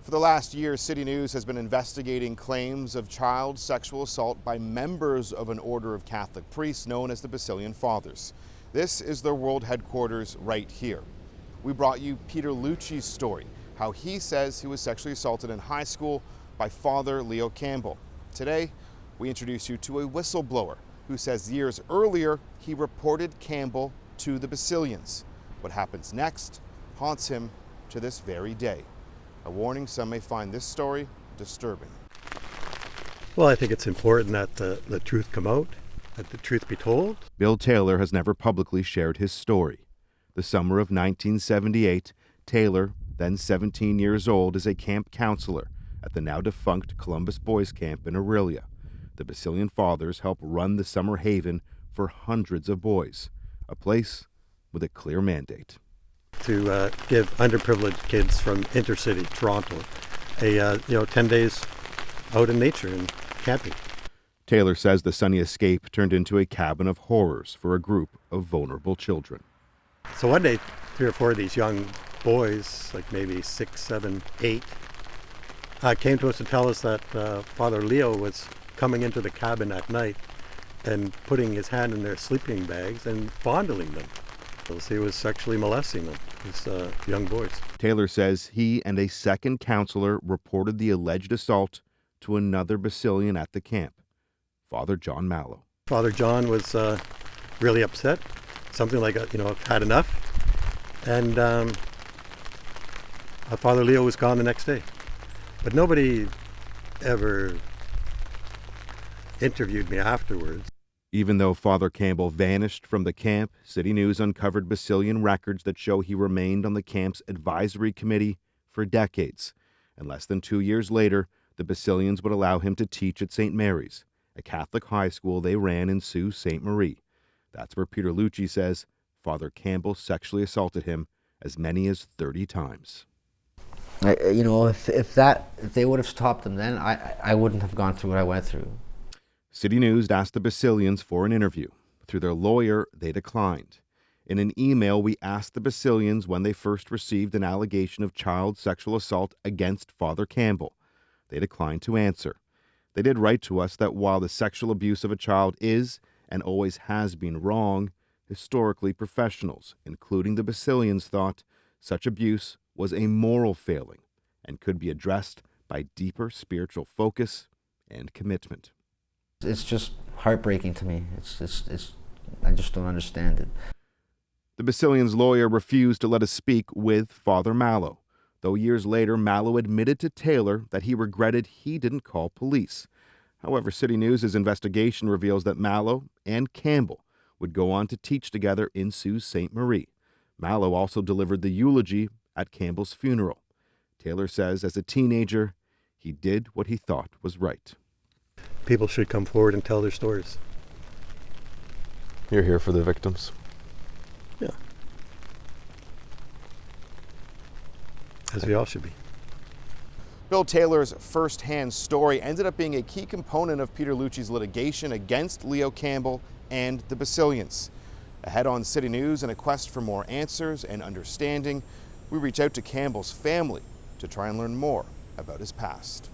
For the last year, CityNews has been investigating claims of child sexual assault by members of an order of Catholic priests known as the Basilian Fathers. This is their world headquarters right here. We brought you Peter Lucci's story, how he says he was sexually assaulted in high school by Father Leo Campbell. Today, we introduce you to a whistleblower who says years earlier he reported Campbell to the Basilians. What happens next haunts him to this very day. A warning, some may find this story disturbing. Well, I think it's important that the truth come out, that the truth be told. Bill Taylor has never publicly shared his story. The summer of 1978, Taylor, then 17 years old, is a camp counselor at the now defunct Columbus Boys Camp in Orillia. The Basilian Fathers help run the summer haven for hundreds of boys, a place with a clear mandate. To give underprivileged kids from intercity Toronto a 10 days out in nature and camping. Taylor says the sunny escape turned into a cabin of horrors for a group of vulnerable children. So one day, 3 or 4 of these young boys, like maybe 6, 7, 8, came to us to tell us that Father Leo was coming into the cabin at night and putting his hand in their sleeping bags and fondling them. He was sexually molesting them, these young boys. Taylor says he and a second counselor reported the alleged assault to another Basilian at the camp, Father John Mallow. Father John was really upset, something like, had enough. And Father Leo was gone the next day. But nobody ever interviewed me afterwards. Even though Father Campbell vanished from the camp, CityNews uncovered Basilian records that show he remained on the camp's advisory committee for decades. And less than 2 years later, the Basilians would allow him to teach at St. Mary's, a Catholic high school they ran in Sault Ste. Marie. That's where Peter Lucci says Father Campbell sexually assaulted him as many as 30 times. If they would have stopped him then, I wouldn't have gone through what I went through. CityNews asked the Basilians for an interview. Through their lawyer, they declined. In an email, we asked the Basilians when they first received an allegation of child sexual assault against Father Campbell. They declined to answer. They did write to us that while the sexual abuse of a child is and always has been wrong, historically professionals, including the Basilians, thought such abuse was a moral failing and could be addressed by deeper spiritual focus and commitment. It's just heartbreaking to me. I just don't understand it. The Basilian's lawyer refused to let us speak with Father Mallow, though years later Mallow admitted to Taylor that he regretted he didn't call police. However, CityNews' investigation reveals that Mallow and Campbell would go on to teach together in Sault Ste. Marie. Mallow also delivered the eulogy at Campbell's funeral. Taylor says as a teenager, he did what he thought was right. People should come forward and tell their stories. You're here for the victims? Yeah. As we all should be. Bill Taylor's first-hand story ended up being a key component of Peter Lucci's litigation against Leo Campbell and the Basilians. Ahead on CityNews, in a quest for more answers and understanding, we reach out to Campbell's family to try and learn more about his past.